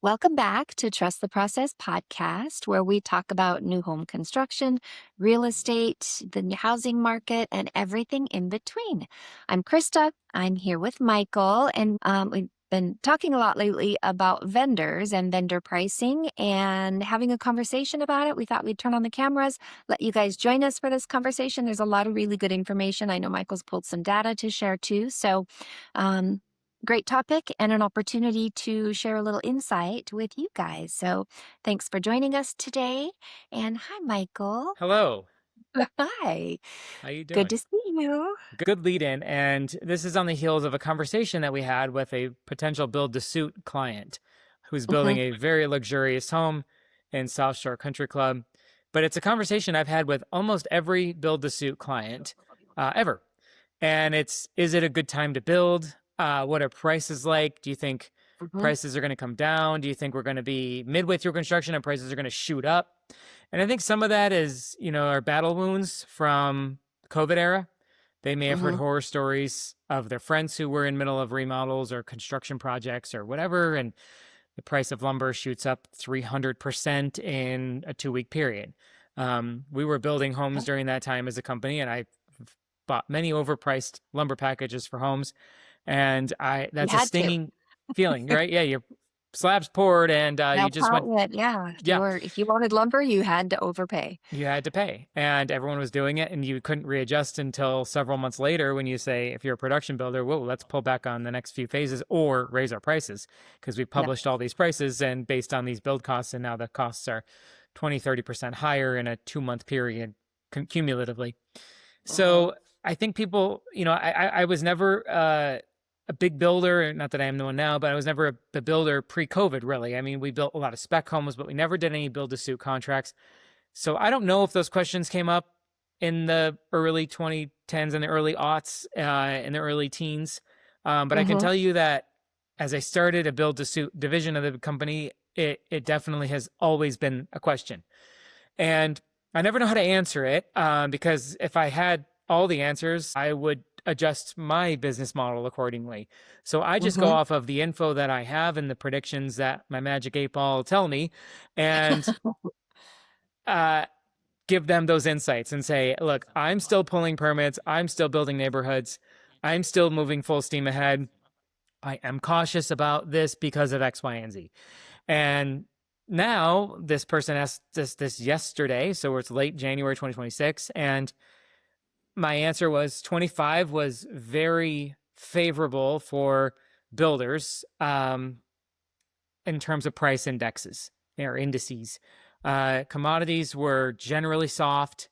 Welcome back to Trust the Process podcast, where we talk about new home construction, real estate, the housing market, and everything in between. I'm Krista. I'm here with Michael, and we've been talking a lot lately about vendors and vendor pricing and having a conversation about it. We thought we'd turn on the cameras, let you guys join us for this conversation. There's a lot of really good information. I know Michael's pulled some data to share too. So, great topic and an opportunity to share a little insight with you guys. So thanks for joining us today. And hi, Michael. Hello. Hi. How you Good doing? to see you. Good lead in, and this is on the heels of a conversation that we had with a potential build to suit client who's building Mhm, a very luxurious home in South Shore Country Club. But it's a conversation I've had with almost every build to suit client ever. And is it a good time to build? What are prices like? Do you think mhm, prices are going to come down? Do you think we're going to be midway through construction and prices are going to shoot up? And I think some of that is, our battle wounds from the COVID era. They may have heard mhm. horror stories of their friends who were in middle of remodels or construction projects or whatever, and the price of lumber shoots up 300% in a 2-week period. We were building homes during that time as a company, and I bought many overpriced lumber packages for homes, and I You that's a had to. stinging feeling, right? Yeah, your slabs poured, and you That's just how it went, went. Yeah. yeah, If you wanted lumber, you had to overpay. you had to pay, and everyone was doing it, and you couldn't readjust until several months later when you say, if you're a production builder, whoa, let's pull back on the next few phases or raise our prices because we Yeah. published all these prices and based on these build costs, and now the costs are 20-30% higher in a 2-month period cumulatively. Mhm, So I think people, I was never a big builder, not that I am the one now, but I was never a builder pre-COVID, really. I mean, we built a lot of spec homes, but we never did any build to suit contracts. So I don't know if those questions came up in the early 2010s and the early aughts, in the early teens. But I can mhm, tell you that as I started a build to suit division of the company, it definitely has always been a question. And I never know how to answer it, because if I had all the answers, I would adjust my business model accordingly. So I just go mhm. off of the info that I have and the predictions that my magic 8 ball tell me, and uh, give them those insights and say, look, I'm still pulling permits. I'm still building neighborhoods. I'm still moving full steam ahead. I am cautious about this because of X, Y, and Z. And now this person asked this yesterday, so it's late January 2026, and my answer was 25 was very favorable for builders, in terms of price indexes or indices. Commodities were generally soft,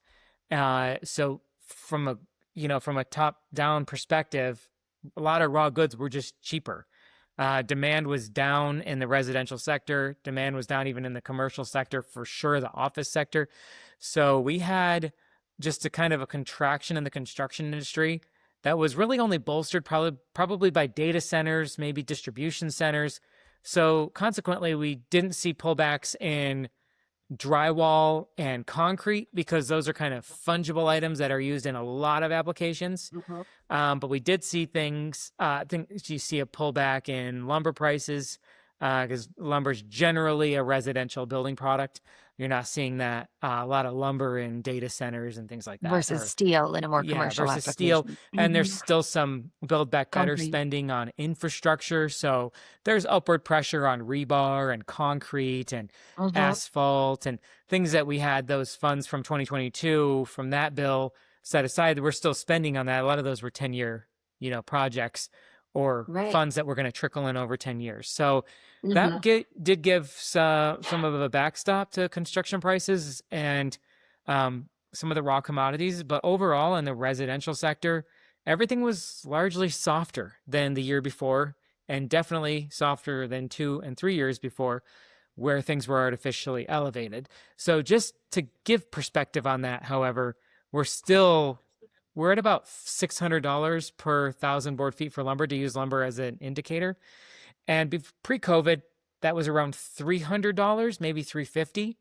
so from a top down perspective, a lot of raw goods were just cheaper. Demand was down in the residential sector. Demand was down even in the commercial sector, for sure, the office sector. So we had just a kind of a contraction in the construction industry that was really only bolstered probably by data centers, maybe distribution centers. So consequently, we didn't see pullbacks in drywall and concrete because those are kind of fungible items that are used in a lot of applications. Mhm. But we did see things. I think you see a pullback in lumber prices because lumber is generally a residential building product. You're not seeing that a lot of lumber in data centers and things like that, Versus or steel in a more yeah, commercial versus steel. application. And there's Mhm. still some build back better Concrete. spending on infrastructure. So there's upward pressure on rebar and concrete and Mhm. asphalt and things that we had those funds from 2022 from that bill set aside. We're still spending on that. A lot of those were 10-year, projects or Right. funds that were going to trickle in over 10 years. So that Mhm. did give some of a backstop to construction prices and some of the raw commodities. But overall, in the residential sector, everything was largely softer than the year before, and definitely softer than 2 and 3 years before, where things were artificially elevated. So just to give perspective on that, however, we're still we're at about $600 per thousand board feet for lumber, to use lumber as an indicator. And pre-COVID, that was around $300, maybe 350,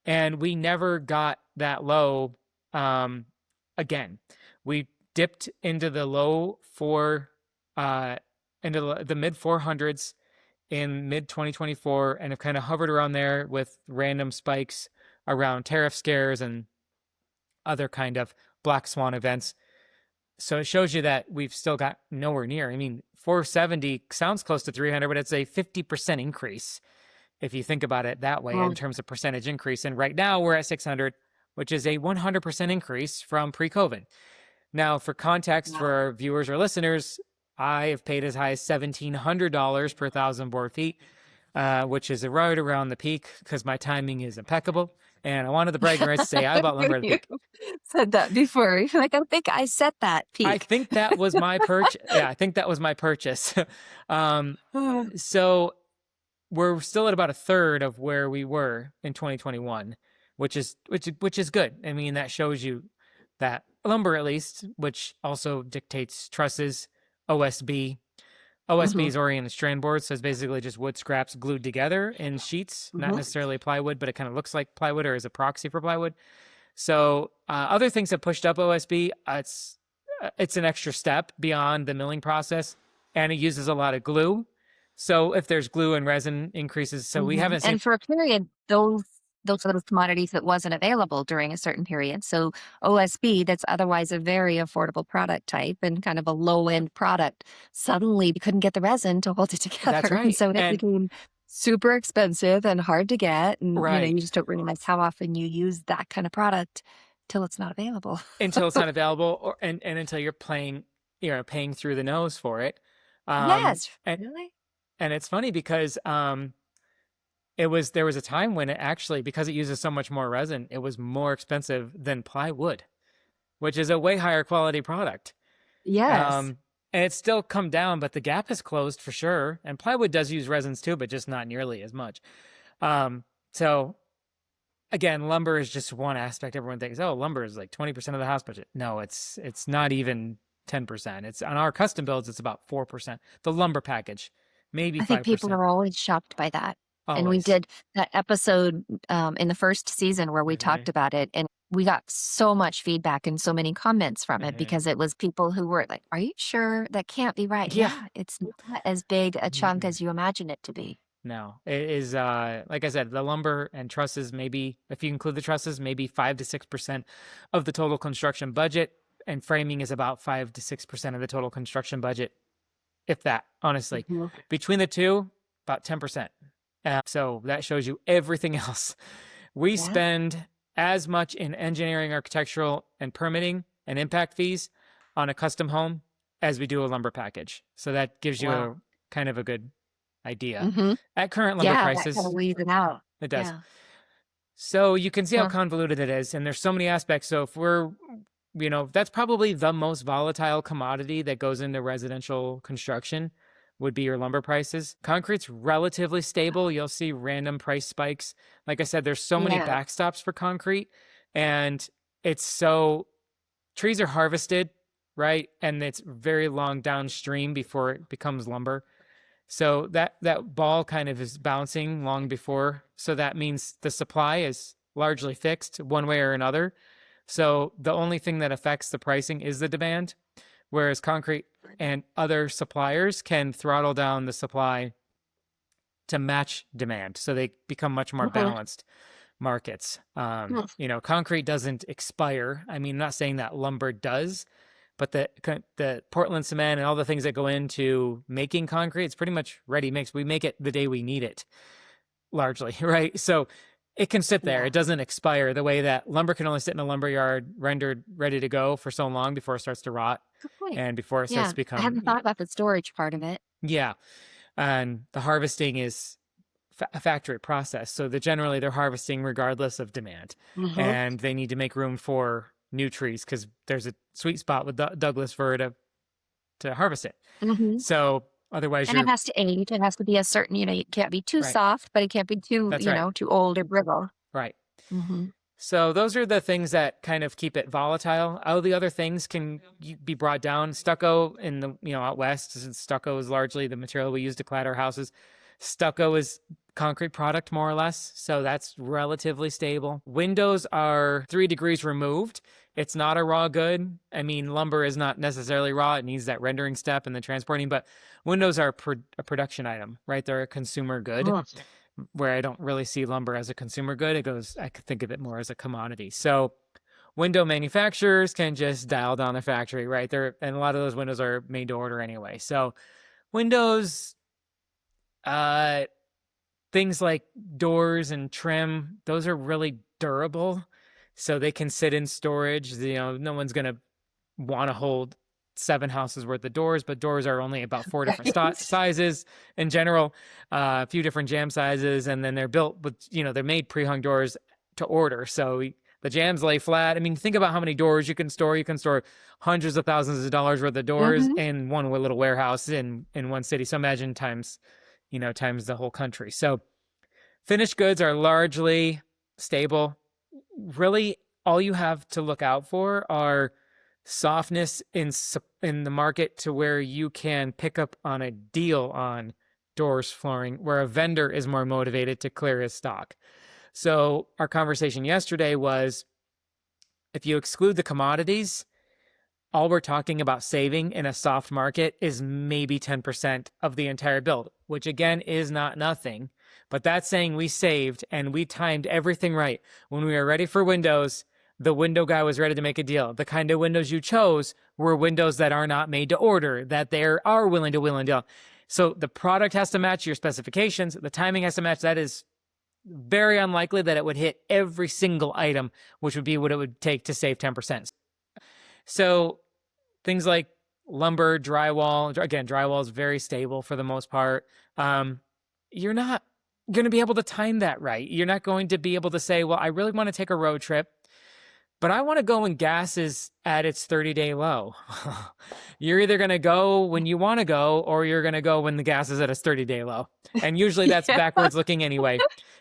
and we never got that low um, again. We dipped into the low four, into the mid 400s in mid 2024 and have kind of hovered around there with random spikes around tariff scares and other kind of black swan events. So it shows you that we've still got nowhere near. I mean, 470 sounds close to 300, but it's a 50% increase if you think about it that way in Well, terms of percentage increase. And right now we're at 600, which is a 100% increase from pre-COVID. Now, for context for wow. our viewers or listeners, I have paid as high as $1,700 per 1,000 board feet, which is right around the peak because my timing is impeccable. And I wanted the bragging rights to say I bought lumber at the You peak. said that before. You're like, I think I set that I peak. think that was my purchase. Yeah, I think that was my purchase. um, so we're still at about a third of where we were in 2021, which is good. I mean, that shows you that lumber, at least, which also dictates trusses, OSB. OSB Mhm, is oriented strand board, so it's basically just wood scraps glued together in sheets, not mhm. necessarily plywood, but it kind of looks like plywood or is a proxy for plywood. So other things that pushed up OSB, it's an extra step beyond the milling process, and it uses a lot of glue. So if there's glue and resin increases, so we Mhm. haven't seen And for a period, those are those commodities that wasn't available during a certain period. So OSB, that's otherwise a very affordable product type and kind of a low end product, suddenly we couldn't get the resin to hold it that's together, and right, so it and became super expensive and hard to get. And right you just don't realize how often you use that kind of product till it's not available. until it's not available, or and until you're paying through the nose for it. Um, Yes, and really. and it's funny because there was a time when it actually, because it uses so much more resin, it was more expensive than plywood, which is a way higher quality product. Yes. Um, and it's still come down, but the gap has closed for sure. And plywood does use resins too, but just not nearly as much. So again, lumber is just one aspect. Everyone thinks, oh, lumber is like 20% of the house budget. No, it's not even 10%. It's on our custom builds, it's about 4%. The lumber package, maybe I think people 5%. are always shocked by that. And we Always. did that episode in the first season where we Hmm. talked about it, and we got so much feedback and so many comments from it Hmm. because it was people who were like, "Are you sure that can't be right?" Yeah. Yeah, it's not as big a chunk Mm-mm. as you imagine it to be. No, it is like I said, the lumber and trusses, maybe if you include the trusses, maybe 5 to 6% of the total construction budget, and framing is about 5 to 6% of the total construction budget, if that, honestly. Mhm. Between the two, about 10%. So that shows you everything else. We Yeah. spend as much in engineering, architectural, and permitting and impact fees on a custom home as we do a lumber package. So that gives you Wow. a kind of a good idea. Hmm. At current lumber Yeah, that kind of prices, leaves it out. it does. Yeah. So you can see how Huh. convoluted it is, and there's so many aspects. So if we're, that's probably the most volatile commodity that goes into residential construction would be your lumber prices. Concrete's relatively stable. You'll see random price spikes. Like I said, there's so many Yeah. backstops for concrete, and it's so trees are harvested, right? And it's very long downstream before it becomes lumber. So that ball kind of is bouncing long before. So that means the supply is largely fixed one way or another. So the only thing that affects the pricing is the demand, whereas concrete and other suppliers can throttle down the supply to match demand. So they become much more Mhm. balanced markets. Hmm. Concrete doesn't expire. I mean, I'm not saying that lumber does, but the Portland cement and all the things that go into making concrete, it's pretty much ready mix. We make it the day we need it, largely, right? So it can sit there. Yeah. It doesn't expire the way that lumber can only sit in a lumber yard rendered ready to go for so long before it starts to rot Good point. and before it starts Yeah. to I become, hadn't thought about the storage part of it. yeah. And the harvesting is a factory process. So that generally they're harvesting regardless of demand, Hmm. and they need to make room for new trees because there's a sweet spot with Douglas fir to harvest it. Hmm. So otherwise, And it you're has to age. It has to be a certain, it can't be too right. soft, but it can't be too, That's right. too old or brittle. Right. Hmm. So those are the things that kind of keep it volatile. All the other things can be brought down. Stucco in the out west, since stucco is largely the material we use to clad our houses. Stucco is concrete product, more or less. So that's relatively stable. Windows are 3 degrees removed. It's not a raw good. I mean, lumber is not necessarily raw. It needs that rendering step and the transporting, but windows are a production item, right? They're a consumer good, where I don't really see lumber as a consumer good. I could think of it more as a commodity. So window manufacturers can just dial down their factory, right? And a lot of those windows are made to order anyway. So windows, things like doors and trim, those are really durable. So they can sit in storage. No one's going to want to hold 7 houses worth of doors, but doors are only about 4 different sizes in general, a few different jam sizes. And then they're built with, they're made pre-hung doors to order. So the jams lay flat. I mean, think about how many doors you can store. You can store hundreds of thousands of dollars worth of doors in one little warehouse in one city. So imagine times the whole country. So finished goods are largely stable. Really, all you have to look out for are softness in the market to where you can pick up on a deal on doors, flooring, where a vendor is more motivated to clear his stock. So our conversation yesterday was, if you exclude the commodities, all we're talking about saving in a soft market is maybe 10% of the entire build, which again is not nothing, but that's saying we saved and we timed everything right. When we were ready for windows, the window guy was ready to make a deal. The kind of windows you chose were windows that are not made to order, that they are willing to deal. So the product has to match your specifications. The timing has to match. That is very unlikely that it would hit every single item, which would be what it would take to save 10%. So things like lumber, drywall, again, drywall is very stable for the most part. You're not going to be able to time that right. You're not going to be able to say, well, I really want to take a road trip, but I want to go when gas is at its 30-day low. You're either going to go when you want to go, or you're going to go when the gas is at its 30-day low. And usually that's backwards looking anyway,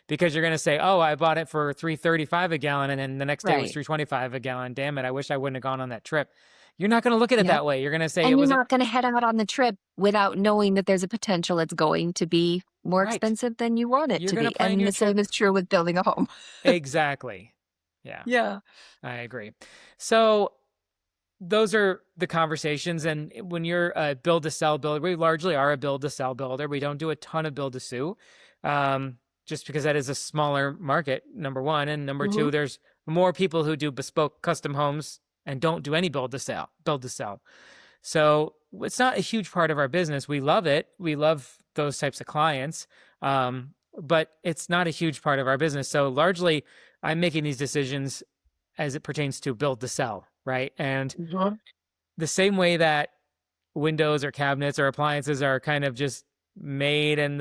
because you're going to say, oh, I bought it for $3.35 a gallon, and then the next day it was $3.25 a gallon. Damn it, I wish I wouldn't have gone on that trip. You're not going to look at it that way. You're going to say, and you're not going to head out on the trip without knowing that there's a potential it's going to be more expensive than you want it to be. And the same is true with building a home. Exactly. Yeah. Yeah. I agree. So those are the conversations. And when you're a build to sell builder, we largely are a build to sell builder. We don't do a ton of build to sue, just because that is a smaller market, number one. And number two, there's more people who do bespoke custom homes and don't do any build to sell. So it's not a huge part of our business. We love it. We love those types of clients. But it's not a huge part of our business. So largely I'm making these decisions as it pertains to build to sell, right? And the same way that windows or cabinets or appliances are kind of just made and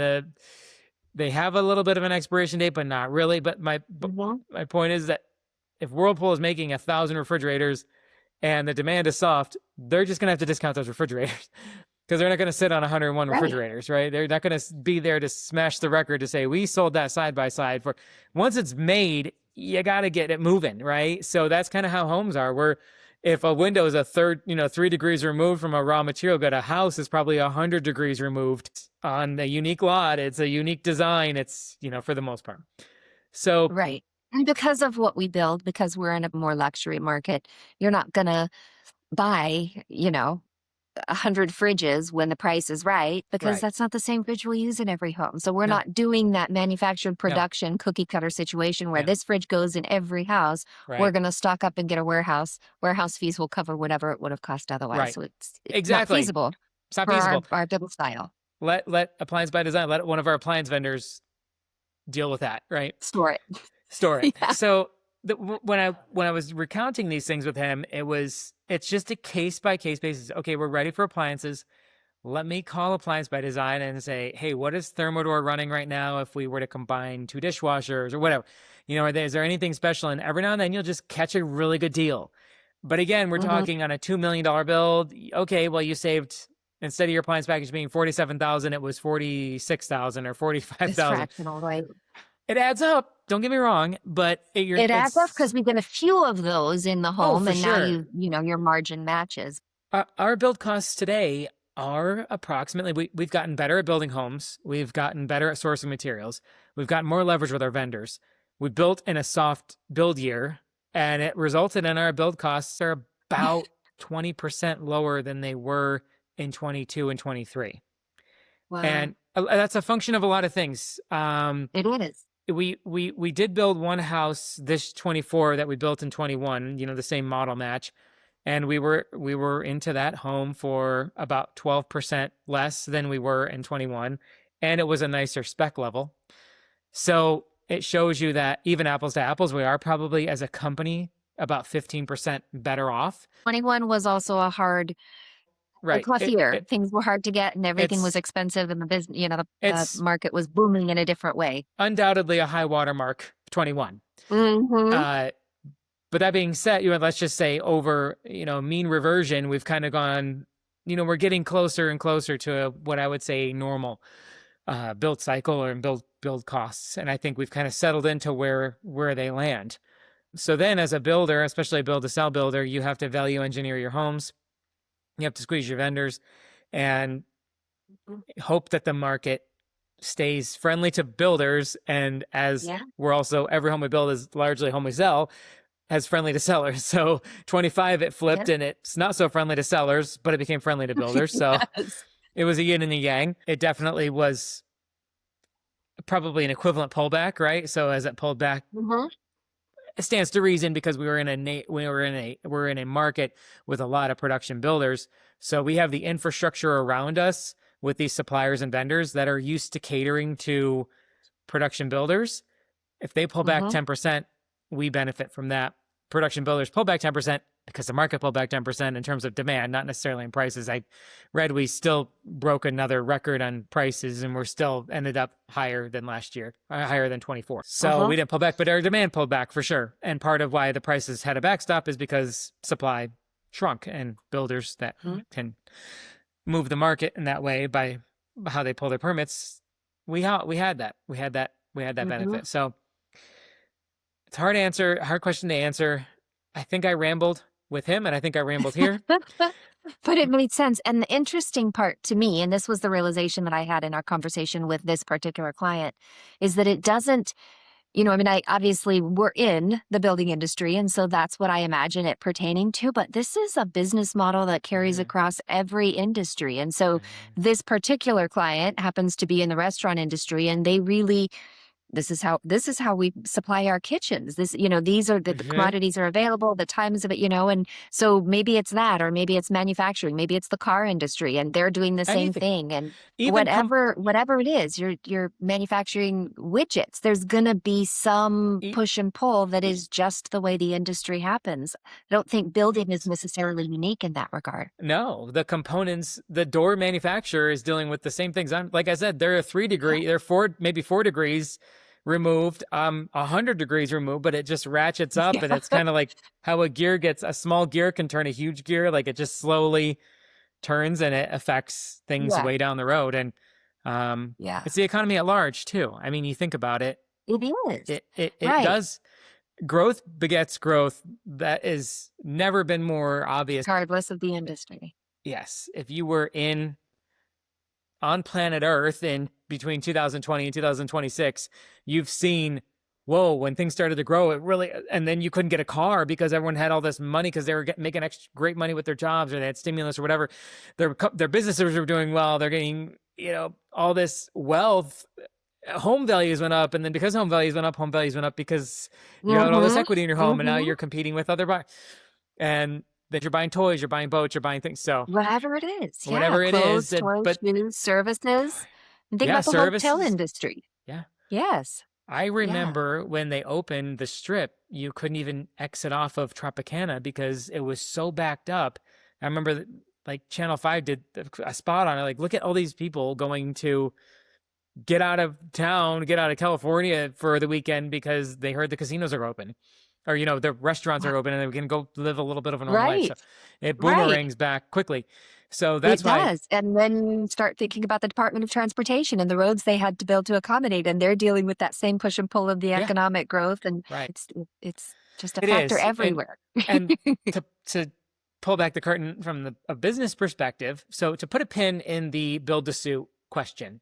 they have a little bit of an expiration date, but not really. But my point is that if Whirlpool is making 1,000 refrigerators and the demand is soft, they're just going to have to discount those refrigerators because they're not going to sit on 101 refrigerators, right? They're not going to be there to smash the record to say, we sold that side by side. For once it's made, you got to get it moving, right? So that's kind of how homes are. If a window is 3 degrees removed from a raw material good, a house is probably 100 degrees removed on a unique lot. It's a unique design. It's, for the most part. So, right. And because of what we build, because we're in a more luxury market, you're not going to buy, 100 fridges when the price is right, because that's not the same fridge we use in every home. So we're not doing that manufactured production cookie cutter situation where this fridge goes in every house. We're going to stock up and get a warehouse. Warehouse fees will cover whatever it would have cost otherwise. So it's not feasible. It's not feasible. Our build style. Let Appliance by Design, let one of our appliance vendors deal with that, right? Store it. Yeah. So when I was recounting these things with him, it's just a case by case basis. Okay, we're ready for appliances. Let me call Appliance by Design and say, hey, what is Thermador running right now if we were to combine 2 dishwashers or whatever? Is there anything special? And every now and then you'll just catch a really good deal. But again, we're talking on a $2 million build. Okay, well, you saved, instead of your appliance package being $47,000, it was $46,000 or $45,000. It's fractional, right? It adds up. Don't get me wrong, but it adds up because we get a few of those in the home, and now your margin matches. Our build costs today are approximately. We've gotten better at building homes. We've gotten better at sourcing materials. We've got more leverage with our vendors. We built in a soft build year, and it resulted in our build costs are about 20% lower than they were in 22 and 23. Wow. And that's a function of a lot of things. It is. We did build one house this 24 that we built in 21, the same model match. And we were into that home for about 12% less than we were in 21. And it was a nicer spec level. So it shows you that even apples to apples, we are probably as a company about 15% better off. 21 was also a Right. tough year. Things were hard to get and everything was It's expensive and the business, the it's market was booming in a different way. undoubtedly a high watermark, 21. Mm-hmm. But that being said, let's just say over, mean reversion, we've kind of gone, we're getting closer and closer to what I would say normal build cycle or build costs. And I think we've kind of settled into where they land. So then as a builder, especially a build to sell builder, you have to value engineer your homes. You have to squeeze your vendors and hope that the market stays friendly to builders. And as we're also, every home we build is largely home we sell, as friendly to sellers. So 25, it flipped and it's not so friendly to sellers, but it became friendly to builders. So it was a yin and a yang. It definitely was probably an equivalent pullback, right? So as it pulled back, it stands to reason because we're in a market with a lot of production builders. So we have the infrastructure around us with these suppliers and vendors that are used to catering to production builders. If they pull back 10%, we benefit from that. Production builders pull back 10% because the market pulled back 10% in terms of demand, not necessarily in prices. I read we still broke another record on prices and we're still ended up higher than last year, higher than 24. So we didn't pull back, but our demand pulled back for sure. And part of why the prices had a backstop is because supply shrunk and builders that can move the market in that way by how they pull their permits. We had that benefit. So it's hard question to answer. I think I rambled with him and I think I rambled here. But it made sense. And the interesting part to me, and this was the realization that I had in our conversation with this particular client, is that it doesn't, obviously we're in the building industry. And so that's what I imagine it pertaining to. But this is a business model that carries across every industry. And so this particular client happens to be in the restaurant industry and they really, this is how we supply our kitchens. These are the commodities are available, the times of it, and so maybe it's that, or maybe it's manufacturing, maybe it's the car industry and they're doing the same thing. And whatever it is, you're manufacturing widgets. There's going to be some push and pull that is just the way the industry happens. I don't think building is necessarily unique in that regard. No, the components, the door manufacturer is dealing with the same things. Like I said, they're they're 4, maybe 4 degrees removed, 100 degrees removed, but it just ratchets up. And it's kind of like how a small gear can turn a huge gear. Like it just slowly turns and it affects things way down the road. And it's the economy at large too. I mean, you think about it. It is. It does. Growth begets growth. That has never been more obvious. Regardless of the industry. Yes. If you were on planet Earth in between 2020 and 2026, you've seen, when things started to grow, and then you couldn't get a car because everyone had all this money because they were making great money with their jobs or they had stimulus or whatever. Their businesses were doing well. They're getting, all this wealth. Home values went up. And then because home values went up because you had all this equity in your home and now you're competing with other buyers. And that you're buying toys, you're buying boats, you're buying things. So whatever it is, clothes, toys, shoes, services. And think about the hotel industry. Yeah. Yes. I remember when they opened the strip, you couldn't even exit off of Tropicana because it was so backed up. I remember Channel 5 did a spot on it. Like, look at all these people going to get out of town, get out of California for the weekend because they heard the casinos are open. Or, the restaurants are open and they can go live a little bit of a normal life. So it boomerangs back quickly. So that's why. It does. And then start thinking about the Department of Transportation and the roads they had to build to accommodate. And they're dealing with that same push and pull of the economic growth. And it's just a factor everywhere. And to pull back the curtain from a business perspective, so to put a pin in the build to suit question,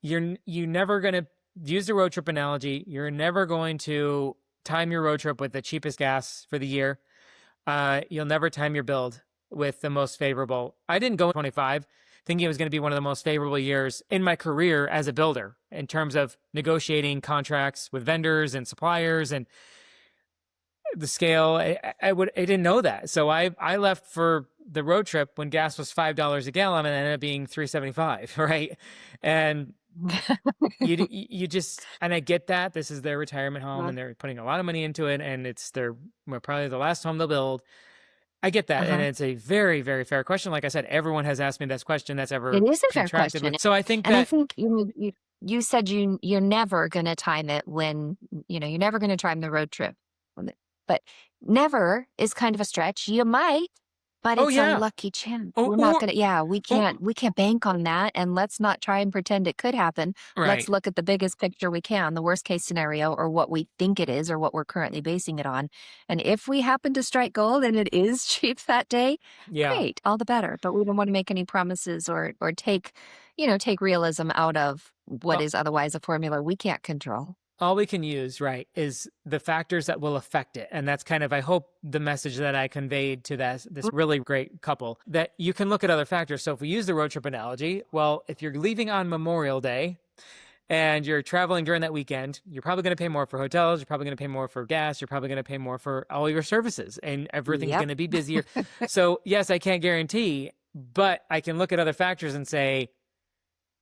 you're never going to use the road trip analogy. You're never going to time your road trip with the cheapest gas for the year. You'll never time your build with the most favorable. I didn't go in 25 thinking it was going to be one of the most favorable years in my career as a builder in terms of negotiating contracts with vendors and suppliers and the scale. I didn't know that. So I left for the road trip when gas was $5 a gallon and it ended up being $3.75, right? And you just, and I get that this is their retirement home and they're putting a lot of money into it and it's probably the last home they'll build. I get that. And it's a very, very fair question. Like I said, everyone has asked me this question that's ever It is a fair contracted question. with. So I think And I that, think you said you're never going to time it when, you're never going to time the road trip. But never is kind of a stretch. You might, but oh it's a yeah. lucky chance. Oh, We're not going to, we can't bank on that. And let's not try and pretend it could happen. right. Let's look at the biggest picture we can, the worst case scenario, or what we think it is, or what we're currently basing it on. And if we happen to strike gold and it is cheap that day, Yeah. great, all the better. But we don't want to make any promises or take realism out of what is otherwise a formula we can't control. All we can use, right, is the factors that will affect it. And that's kind of, I hope, the message that I conveyed to this really great couple, that you can look at other factors. So if we use the road trip analogy, well, if you're leaving on Memorial Day and you're traveling during that weekend, you're probably going to pay more for hotels. You're probably going to pay more for gas. You're probably going to pay more for all your services and everything's going to be busier. So yes, I can't guarantee, but I can look at other factors and say,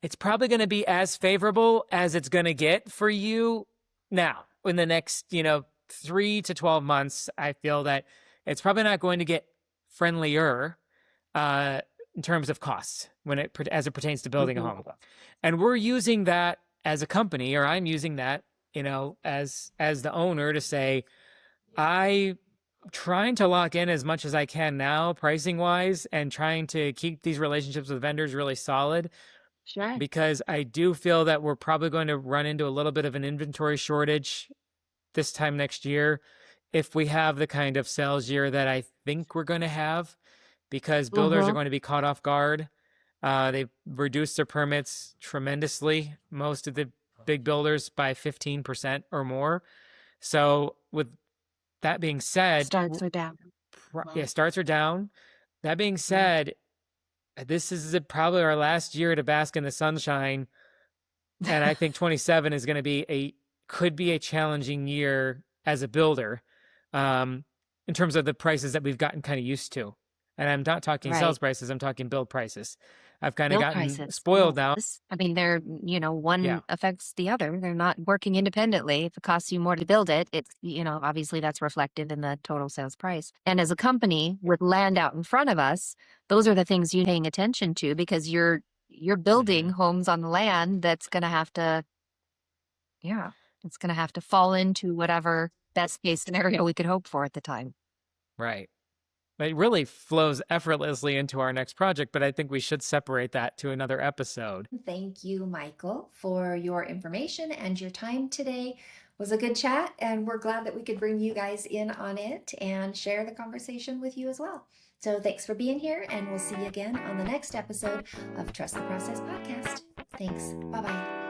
it's probably going to be as favorable as it's going to get for you now in the next, 3 to 12 months. I feel that it's probably not going to get friendlier in terms of costs as it pertains to building a home. And we're using that as a company, or I'm using that, as the owner to say, I'm trying to lock in as much as I can now, pricing wise, and trying to keep these relationships with vendors really solid. Sure. Because I do feel that we're probably going to run into a little bit of an inventory shortage this time next year if we have the kind of sales year that I think we're going to have, because builders are going to be caught off guard. They've reduced their permits tremendously, most of the big builders by 15% or more. So with that being said, starts are down. Yeah, starts are down. That being said, this is probably our last year to bask in the sunshine. And I think 27 is going to could be a challenging year as a builder in terms of the prices that we've gotten kind of used to. And I'm not talking sales prices, I'm talking build prices. I've kind of gotten spoiled now. I mean, they're, one affects the other. They're not working independently. If it costs you more to build it, it's, obviously that's reflected in the total sales price. And as a company with land out in front of us, those are the things you're paying attention to, because you're building homes on the land that's going to have to, it's going to have to fall into whatever best case scenario we could hope for at the time. Right. It really flows effortlessly into our next project, but I think we should separate that to another episode. Thank you, Michael, for your information and your time today. It was a good chat, and we're glad that we could bring you guys in on it and share the conversation with you as well. So thanks for being here, and we'll see you again on the next episode of Trust the Process podcast. Thanks. Bye-bye.